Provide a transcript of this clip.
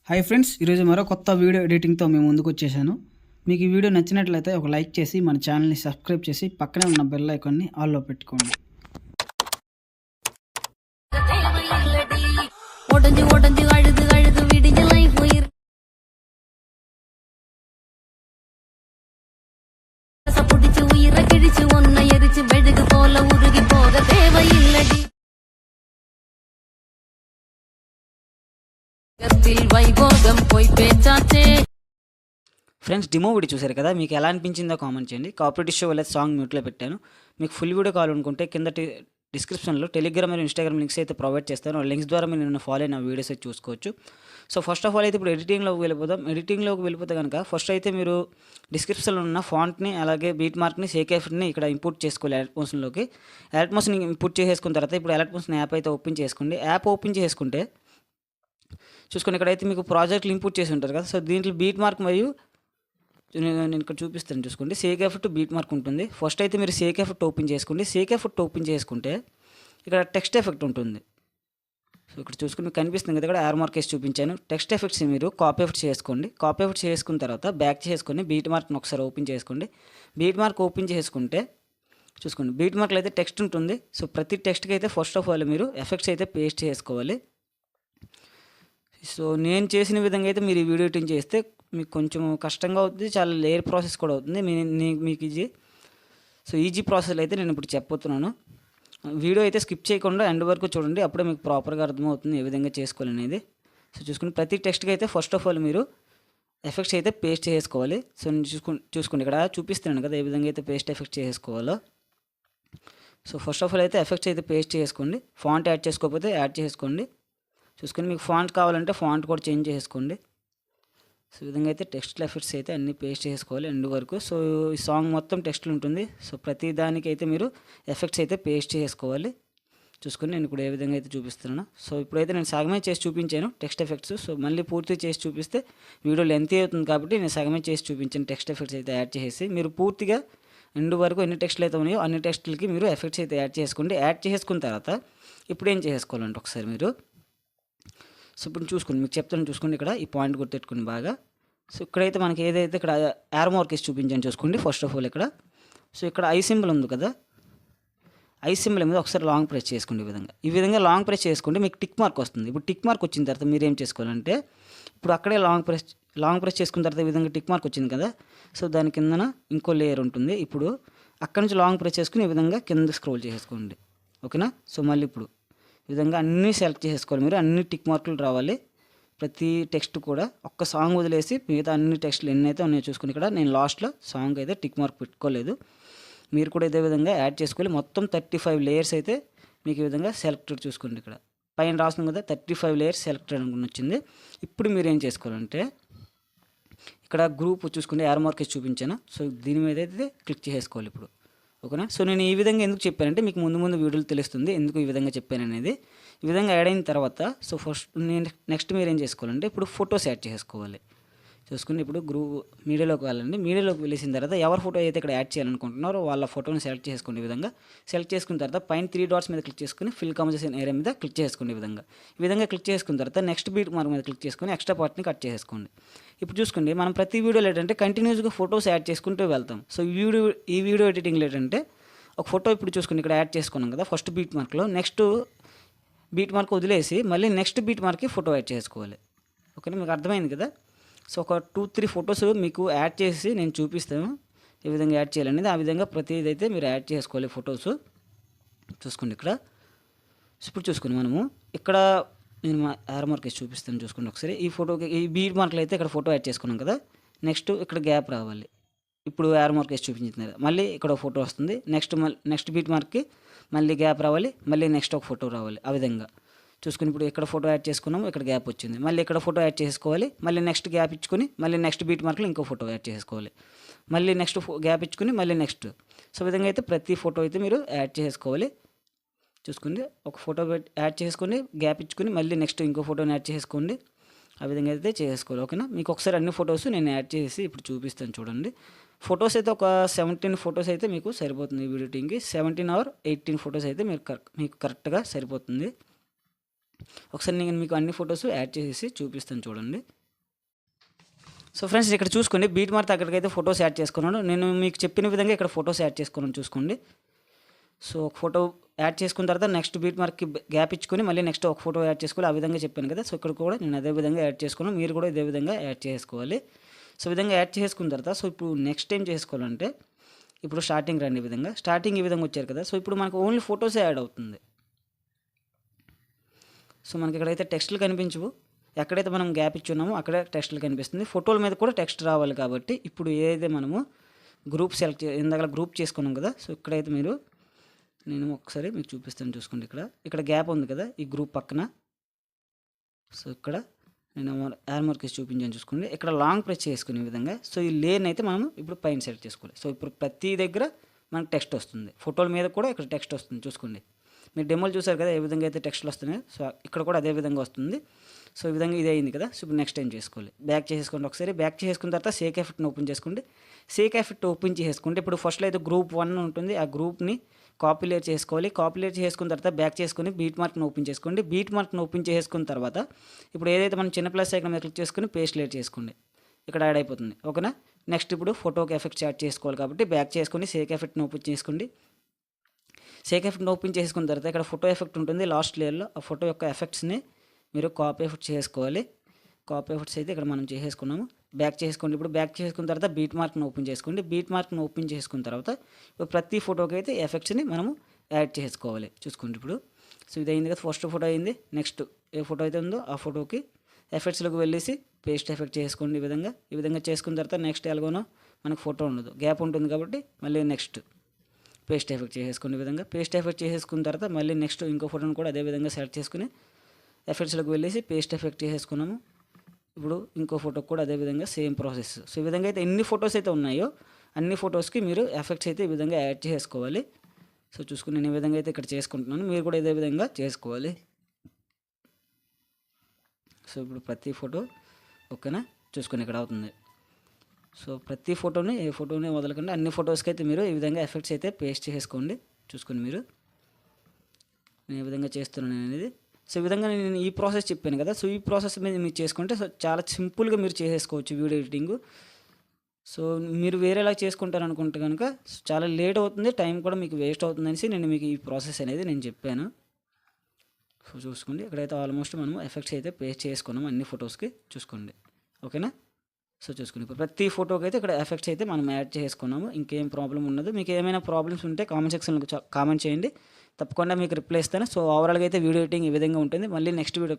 Hi friends, ఈరోజు మరో కొత్త వీడియో ఎడిటింగ్తో మేము ముందుకు వచ్చేసాను. మీకు ఈ వీడియో నచ్చినట్లయితే ఒక లైక్ చేసి మన ఛానల్ని సబ్స్క్రైబ్ చేసి పక్కనే ఉన్న బెల్ ఐకాన్ని ఆల్లో పెట్టుకోండి. ఫ్రెండ్స్, డిమో వీడియో చూసారు కదా, మీకు ఎలా అనిపించిందో కామెంట్ చేయండి. కాపరేట్ ఇష్యూ వల్ల సాంగ్ మ్యూట్లో పెట్టాను. మీకు ఫుల్ వీడియో కావాలనుకుంటే కింద డిస్క్రిప్షన్లో టెలిగ్రామ్ మరియు ఇన్స్టాగ్రామ్ లింక్స్ అయితే ప్రొవైడ్ చేస్తాను. ఆ లింక్స్ ద్వారా మీరు నన్ను ఫాలో అయిన వీడియోస్ అయితే చూసుకోవచ్చు. సో ఫస్ట్ ఆఫ్ ఆల్ అయితే ఇప్పుడు ఎడిటింగ్లోకి వెళ్ళిపోదాం. ఎడిటింగ్లోకి వెళ్ళిపోతే కనుక ఫస్ట్ అయితే మీరు డిస్క్రిప్షన్లో ఉన్న ఫాంట్ని అలాగే బీట్ మార్క్ని సేకేఫ్ని ఇక్కడ ఇంపోర్ట్ చేసుకోవాలి. అలర్ట్ మోషన్ని ఇంపోర్ట్ చేసేసుకున్న తర్వాత ఇప్పుడు అలర్ట్ మోషన్ యాప్ అయితే ఓపెన్ చేసుకోండి. యాప్ ఓపెన్ చేసుకుంటే చూసుకొని ఇక్కడైతే మీకు ప్రాజెక్టులు ఇంపోర్ట్ చేసి ఉంటారు కదా. సో దీంట్లో బీట్ మార్క్ మరియు నేను ఇక్కడ చూపిస్తాను చూసుకోండి. సేక్ ఎఫెక్ట్ బీట్ మార్క్ ఉంటుంది. ఫస్ట్ అయితే మీరు సేక్ ఎఫెక్ట్ ఓపెన్ చేసుకోండి. సేక్ ఎఫెక్ట్ ఓపెన్ చేసుకుంటే ఇక్కడ టెక్స్ట్ ఎఫెక్ట్ ఉంటుంది. సో ఇక్కడ చూసుకుని మీకు కనిపిస్తుంది కదా, ఇక్కడ యారో మార్క్ వేసి చూపించాను. టెక్స్ట్ ఎఫెక్ట్స్ మీరు కాపీ ఎఫెక్ట్ చేసుకోండి. కాపీ ఎఫెక్ట్ చేసుకున్న తర్వాత బ్యాక్ చేసుకొని బీట్ మార్క్ని ఒకసారి ఓపెన్ చేసుకోండి. బీట్ మార్క్ ఓపెన్ చేసుకుంటే చూసుకోండి, బీట్ మార్క్లో అయితే టెక్స్ట్ ఉంటుంది. సో ప్రతి టెక్స్ట్కి అయితే ఫస్ట్ ఆఫ్ ఆల్ మీరు ఎఫెక్ట్స్ అయితే పేస్ట్ చేసుకోవాలి. సో నేను చేసిన విధంగా అయితే మీరు ఈ వీడియో ఎడిటింగ్ చేస్తే మీకు కొంచెం కష్టంగా అవుతుంది, చాలా లేయర్ ప్రాసెస్ కూడా అవుతుంది. మీకు ఈజీ. సో ఈజీ ప్రాసెస్ అయితే నేను ఇప్పుడు చెప్పబోతున్నాను. వీడియో అయితే స్కిప్ చేయకుండా ఎండ్ వరకు చూడండి, అప్పుడే మీకు ప్రాపర్గా అర్థమవుతుంది ఏ విధంగా చేసుకోవాలనేది. సో చూసుకుని ప్రతి టెక్స్ట్కి అయితే ఫస్ట్ ఆఫ్ ఆల్ మీరు ఎఫెక్ట్స్ అయితే పేస్ట్ చేసుకోవాలి. సో నేను చూసుకోండి ఇక్కడ చూపిస్తున్నాను కదా ఏ విధంగా అయితే పేస్ట్ ఎఫెక్ట్ చేసుకోవాలో. సో ఫస్ట్ ఆఫ్ ఆల్ అయితే ఎఫెక్ట్స్ అయితే పేస్ట్ చేసుకోండి. ఫాంట్ యాడ్ చేసుకోకపోతే యాడ్ చేసుకోండి. చూసుకొని మీకు ఫాంట్ కావాలంటే ఫాంట్ కూడా చేంజ్ చేసుకోండి. సో ఈ విధంగా అయితే టెక్స్ట్ ఎఫెక్ట్స్ అయితే అన్నీ పేస్ట్ చేసుకోవాలి ఎండ్ వరకు. సో ఈ సాంగ్ మొత్తం టెక్స్ట్లు ఉంటుంది. సో ప్రతి దానికి అయితే మీరు ఎఫెక్ట్స్ అయితే పేస్ట్ చేసుకోవాలి. చూసుకొని నేను ఇప్పుడు ఏ విధంగా అయితే చూపిస్తున్నాను. సో ఇప్పుడైతే నేను సగమే చేసి చూపించాను టెక్స్ట్ ఎఫెక్ట్స్. సో మళ్ళీ పూర్తి చేసి చూపిస్తే వీడియో లెంత్ అవుతుంది కాబట్టి నేను సగమే చేసి చూపించాను. టెక్స్ట్ ఎఫెక్ట్స్ అయితే యాడ్ చేసి మీరు పూర్తిగా ఎండ్ వరకు ఎన్ని టెక్స్ట్లు అయితే ఉన్నాయో అన్ని టెక్స్ట్లకి మీరు ఎఫెక్ట్స్ అయితే యాడ్ చేసుకోండి. యాడ్ చేసుకున్న తర్వాత ఇప్పుడు ఏం చేసుకోవాలంటే ఒకసారి మీరు సో ఇప్పుడు చూసుకోండి, మీకు చెప్తాను చూసుకోండి. ఇక్కడ ఈ పాయింట్ గుర్తెట్టుకుని బాగా. సో ఇక్కడైతే మనకి ఏదైతే ఇక్కడ యారో మార్క్ వేసి చూపించాను చూసుకోండి. ఫస్ట్ ఆఫ్ ఆల్ ఇక్కడ సో ఇక్కడ ఐ సింబల్ ఉంది కదా, ఐ సింబల్ మీద ఒకసారి లాంగ్ ప్రెస్ చేసుకోండి. ఈ విధంగా లాంగ్ ప్రెస్ చేసుకుంటే మీకు టిక్ మార్క్ వస్తుంది. ఇప్పుడు టిక్ మార్క్ వచ్చిన తర్వాత మీరు ఏం చేసుకోవాలంటే ఇప్పుడు అక్కడే లాంగ్ ప్రెస్ చేసుకున్న తర్వాత ఈ విధంగా టిక్ మార్క్ వచ్చింది కదా. సో దాని కిందన ఇంకో లేయర్ ఉంటుంది. ఇప్పుడు అక్కడ నుంచి లాంగ్ ప్రెస్ చేసుకుని ఈ విధంగా కింద స్క్రోల్ చేసుకోండి. ఓకేనా. సో మళ్ళీ ఇప్పుడు ఈ విధంగా అన్నీ సెలెక్ట్ చేసుకోవాలి. మీరు అన్ని టిక్ మార్కులు రావాలి. ప్రతి టెక్స్ట్ కూడా ఒక్క సాంగ్ వదిలేసి మిగతా అన్ని టెక్స్ట్లు ఎన్నైతే ఉన్నాయో చూసుకుని ఇక్కడ నేను లాస్ట్లో సాంగ్ అయితే టిక్ మార్క్ పెట్టుకోలేదు. మీరు కూడా ఇదే విధంగా యాడ్ చేసుకోవాలి. మొత్తం 35 లేయర్స్ అయితే మీకు ఈ విధంగా సెలెక్టెడ్ చూసుకోండి. ఇక్కడ పైన రాస్తుంది కదా 35 లేయర్స్ సెలెక్టెడ్ అనుకుని వచ్చింది. ఇప్పుడు మీరు ఏం చేసుకోవాలంటే ఇక్కడ గ్రూప్ చూసుకుంటే యారో మార్క్ చూపించాను. సో దీని మీద అయితే క్లిక్ చేసుకోవాలి ఇప్పుడు. ఓకేనా. సో నేను ఈ విధంగా ఎందుకు చెప్పానంటే మీకు ముందు వీడియోలు తెలుస్తుంది ఎందుకు ఈ విధంగా చెప్పాను అనేది. ఈ విధంగా యాడ్ అయిన తర్వాత సో ఫస్ట్ నెక్స్ట్ మీరు ఏం చేసుకోవాలంటే ఇప్పుడు ఫొటోస్ యాడ్ చేసుకోవాలి. చూసుకుని ఇప్పుడు మీడియాలోకి వెళ్ళండి. మీడియాలోకి వెళ్ళేసిన తర్వాత ఎవరి ఫోటో అయితే ఇక్కడ యాడ్ చేయాలనుకుంటున్నారో వాళ్ళ ఫోటోని సెలెక్ట్ చేసుకోండి. ఈ విధంగా సెలెక్ట్ చేసుకున్న తర్వాత పైన 3 డాట్స్ మీద క్లిక్ చేసుకుని ఫిల్ కాంపోజిషన్ ఏరియా మీద క్లిక్ చేసుకోండి. ఈ విధంగా క్లిక్ చేసుకున్న తర్వాత నెక్స్ట్ బీట్ మార్క్ మీద క్లిక్ చేసుకుని ఎక్స్ట్రా పార్ట్ని కట్ చేసుకోండి. ఇప్పుడు చూసుకోండి, మనం ప్రతి వీడియోలో ఏంటంటే కంటిన్యూస్గా ఫొటోస్ యాడ్ చేసుకుంటూ వెళ్తాం. సో ఈ వీడియో ఎడిటింగ్లో ఏంటంటే ఒక ఫోటో ఇప్పుడు చూసుకుని ఇక్కడ యాడ్ చేసుకున్నాం కదా ఫస్ట్ బీట్ మార్క్లో, నెక్స్ట్ బీట్ మార్క్ వదిలేసి మళ్ళీ నెక్స్ట్ బీట్ మార్క్కి ఫోటో యాడ్ చేసుకోవాలి. ఓకేనా, మీకు అర్థమైంది కదా. సో ఒక 2-3 ఫొటోస్ మీకు యాడ్ చేసి నేను చూపిస్తాను ఏ విధంగా యాడ్ చేయాలనేది. ఆ విధంగా ప్రతిదైతే మీరు యాడ్ చేసుకోవాలి ఫొటోస్. చూసుకోండి ఇక్కడ. ఇప్పుడు చూసుకుని మనము ఇక్కడ నేను యారో మార్క్ వేసి చూపిస్తాను చూసుకోండి ఒకసారి. ఈ ఫోటోకి ఈ బీట్ మార్క్లో అయితే ఇక్కడ ఫోటో యాడ్ చేసుకున్నాం కదా. నెక్స్ట్ ఇక్కడ గ్యాప్ రావాలి. ఇప్పుడు యారో మార్క్ వేసి చూపించింది కదా, మళ్ళీ ఇక్కడ ఒక ఫోటో వస్తుంది. నెక్స్ట్ బీట్ మార్క్కి మళ్ళీ గ్యాప్ రావాలి, మళ్ళీ నెక్స్ట్ ఒక ఫోటో రావాలి. ఆ విధంగా చూసుకుని ఇప్పుడు ఇక్కడ ఫోటో యాడ్ చేసుకున్నాము, ఇక్కడ గ్యాప్ వచ్చింది, మళ్ళీ ఇక్కడ ఫోటో యాడ్ చేసుకోవాలి, మళ్ళీ నెక్స్ట్ గ్యాప్ ఇచ్చుకొని మళ్ళీ నెక్స్ట్ బీట్ మార్క్లో ఇంకో ఫోటో యాడ్ చేసుకోవాలి, మళ్ళీ నెక్స్ట్ గ్యాప్ ఇచ్చుకొని మళ్ళీ నెక్స్ట్. సో విధంగా అయితే ప్రతి ఫోటో అయితే మీరు యాడ్ చేసుకోవాలి. చూసుకోండి, ఒక ఫోటో యాడ్ చేసుకొని గ్యాప్ ఇచ్చుకొని మళ్ళీ నెక్స్ట్ ఇంకో ఫోటోని యాడ్ చేసుకోండి. ఆ విధంగా అయితే చేసుకోవాలి. ఓకేనా. మీకు ఒకసారి అన్ని ఫొటోస్ నేను యాడ్ చేసి ఇప్పుడు చూపిస్తాను చూడండి. ఫొటోస్ అయితే ఒక 17 ఫొటోస్ అయితే మీకు సరిపోతుంది. ఈ వీడియో టీంకి 17 or 18 ఫొటోస్ అయితే మీకు కరెక్ట్గా సరిపోతుంది. ఒకసారి నేను మీకు అన్ని ఫొటోస్ యాడ్ చేసేసి చూపిస్తాను చూడండి. సో ఫ్రెండ్స్ ఇక్కడ చూసుకోండి, బీట్ మార్క్ అక్కడికైతే ఫొటోస్ యాడ్ చేసుకున్నాను. నేను మీకు చెప్పిన విధంగా ఇక్కడ ఫొటోస్ యాడ్ చేసుకున్నాను చూసుకోండి. సో ఒక ఫోటో యాడ్ చేసుకున్న తర్వాత నెక్స్ట్ బీట్ మార్క్కి గ్యాప్ ఇచ్చుకొని మళ్ళీ నెక్స్ట్ ఒక ఫోటో యాడ్ చేసుకోవాలి. ఆ విధంగా చెప్పాను కదా. సో ఇక్కడ కూడా నేను అదే విధంగా యాడ్ చేసుకున్నాను, మీరు కూడా ఇదే విధంగా యాడ్ చేసుకోవాలి. సో విధంగా యాడ్ చేసుకున్న తర్వాత సో ఇప్పుడు నెక్స్ట్ ఏం చేసుకోవాలంటే, ఇప్పుడు స్టార్టింగ్ రండి. ఈ విధంగా స్టార్టింగ్ ఈ విధంగా వచ్చారు కదా. సో ఇప్పుడు మనకు ఓన్లీ ఫొటోసే యాడ్ అవుతుంది. సో మనకి ఇక్కడైతే టెక్స్ట్లు కనిపించవు, ఎక్కడైతే మనం గ్యాప్ ఇచ్చి ఉన్నామో అక్కడే టెక్స్ట్లు కనిపిస్తుంది. ఫోటోల మీద కూడా టెక్స్ట్ రావాలి కాబట్టి ఇప్పుడు ఏదైతే మనము గ్రూప్ సెలెక్ట్ ఇందాక గ్రూప్ చేసుకున్నాం కదా. సో ఇక్కడైతే నేను ఒకసారి మీకు చూపిస్తాను చూసుకోండి. ఇక్కడ గ్యాప్ ఉంది కదా ఈ గ్రూప్ పక్కన. సో ఇక్కడ నేను యార్ మార్క్ చూపించాను చూసుకోండి. ఇక్కడ లాంగ్ ప్రెస్ చేసుకునే విధంగా సో ఈ లేన్ అయితే మనం ఇప్పుడు పైన సెలెక్ట్ చేసుకోవాలి. సో ఇప్పుడు ప్రతి దగ్గర మనకు టెక్స్ట్ వస్తుంది, ఫోటోల మీద కూడా ఇక్కడ టెక్స్ట్ వస్తుంది చూసుకోండి. మీరు డెమోలు చూసారు కదా ఏ విధంగా అయితే టెక్స్ట్లు వస్తున్నాయి. సో ఇక్కడ కూడా అదే విధంగా వస్తుంది. సో ఈ విధంగా ఇదే అయింది కదా. సో ఇప్పుడు నెక్స్ట్ ఏం చేసుకోవాలి, బ్యాక్ చేసుకోండి. ఒకసారి బ్యాక్ చేసుకున్న తర్వాత సేక్ ఎఫెక్ట్ని ఓపెన్ చేసుకోండి. సేక్ ఎఫెక్ట్ ఓపెన్ చేసుకుంటే ఇప్పుడు ఫస్ట్లో అయితే గ్రూప్ 1 ఉంటుంది, ఆ గ్రూప్ని కాపీ లేయర్ చేసుకోవాలి. కాపీ లేయర్ చేసుకున్న తర్వాత బ్యాక్ చేసుకొని బీట్ మార్క్ని ఓపెన్ చేసుకోండి. బీట్ మార్క్ని ఓపెన్ చేసుకున్న తర్వాత ఇప్పుడు ఏదైతే మనం చిన్న ప్లస్ ఐకాన్ మీద క్లిక్ చేసుకుని పేస్ట్ లేయర్ చేసుకోండి. ఇక్కడ యాడ్ అయిపోతుంది. ఓకేనా. నెక్స్ట్ ఇప్పుడు ఫోటోకి ఎఫెక్ట్స్ యాడ్ చేసుకోవాలి కాబట్టి బ్యాక్ చేసుకొని సేక్ ఎఫెక్ట్ని ఓపెన్ చేసుకోండి. సేక్ ఎఫెక్ట్ని ఓపెన్ చేసుకున్న తర్వాత ఇక్కడ ఫోటో ఎఫెక్ట్ ఉంటుంది లాస్ట్ లేయర్లో. ఆ ఫోటో యొక్క ఎఫెక్ట్స్ని మీరు కాపీ ఎఫెక్ట్ చేసుకోవాలి. కాపీ ఎఫెక్ట్స్ అయితే ఇక్కడ మనం చేసేసుకున్నాము. బ్యాక్ చేసుకోండి. ఇప్పుడు బ్యాక్ చేసుకున్న తర్వాత బీట్ మార్క్ని ఓపెన్ చేసుకోండి. బీట్ మార్క్ని ఓపెన్ చేసుకున్న తర్వాత ఇప్పుడు ప్రతి ఫోటోకి అయితే ఎఫెక్ట్స్ని మనము యాడ్ చేసుకోవాలి చూసుకోండి. ఇప్పుడు సో ఇది అయింది కదా, ఫస్ట్ ఫోటో అయింది. నెక్స్ట్ ఏ ఫోటో అయితే ఉందో ఆ ఫోటోకి ఎఫెక్ట్స్లోకి వెళ్ళేసి పేస్ట్ ఎఫెక్ట్ చేసుకోండి. ఈ విధంగా చేసుకున్న తర్వాత నెక్స్ట్ ఎలాగోనో మనకు ఫోటో ఉండదు, గ్యాప్ ఉంటుంది కాబట్టి మళ్ళీ నెక్స్ట్ పేస్ట్ ఎఫెక్ట్ చేసేసుకోండి. ఈ విధంగా పేస్ట్ ఎఫెక్ట్ చేసేసుకున్న తర్వాత మళ్ళీ నెక్స్ట్ ఇంకో ఫోటోని కూడా అదే విధంగా సెలెక్ట్ చేసుకుని ఎఫెక్ట్స్లోకి వెళ్ళేసి పేస్ట్ ఎఫెక్ట్ చేసేసుకున్నాము. ఇప్పుడు ఇంకో ఫోటోకి కూడా అదే విధంగా సేమ్ ప్రాసెస్. సో ఈ విధంగా అయితే ఎన్ని ఫొటోస్ అయితే ఉన్నాయో అన్ని ఫొటోస్కి మీరు ఎఫెక్ట్స్ అయితే ఈ విధంగా యాడ్ చేసుకోవాలి. సో చూసుకుని నేను ఈ విధంగా అయితే ఇక్కడ చేసుకుంటున్నాను, మీరు కూడా ఇదే విధంగా చేసుకోవాలి. సో ఇప్పుడు ప్రతి ఫోటో ఓకేనా చూసుకుని ఇక్కడ అవుతుంది. సో ప్రతి ఫోటోని ఏ ఫోటోని వదలకుండా అన్ని ఫొటోస్కి అయితే మీరు ఈ విధంగా ఎఫెక్ట్స్ అయితే పేస్ట్ చేసుకోండి చూసుకుని. నేను ఈ విధంగా చేస్తున్నాను అనేది. సో ఈ విధంగా నేను ఈ ప్రాసెస్ చెప్పాను కదా. సో ఈ ప్రాసెస్ మీద మీరు చేసుకుంటే సో చాలా సింపుల్గా మీరు చేసేసుకోవచ్చు వీడియో ఎడిటింగ్. సో మీరు వేరేలా చేసుకుంటారు అనుకుంటే కనుక చాలా లేట్ అవుతుంది, టైం కూడా మీకు వేస్ట్ అవుతుంది అనేసి నేను మీకు ఈ ప్రాసెస్ అనేది నేను చెప్పాను. సో చూసుకోండి ఇక్కడైతే ఆల్మోస్ట్ మనం ఎఫెక్ట్స్ అయితే పేస్ట్ చేసుకున్నాం అన్ని ఫొటోస్కి చూసుకోండి. ఓకేనా. సో చూసుకోండి ఇప్పుడు ప్రతి ఫోటోకి అయితే ఇక్కడ ఎఫెక్ట్స్ అయితే మనం యాడ్ చేసుకున్నాము. ఇంకేం ప్రాబ్లం ఉండదు. మీకు ఏమైనా ప్రాబ్లమ్స్ ఉంటే కామెంట్ సెక్షన్లో కామెంట్ చేయండి, తప్పకుండా మీకు రిప్లై ఇస్తాను. సో ఓవరాల్గా అయితే వీడియో ఎడిటింగ్ ఈ విధంగా ఉంటుంది. మళ్ళీ నెక్స్ట్ వీడియో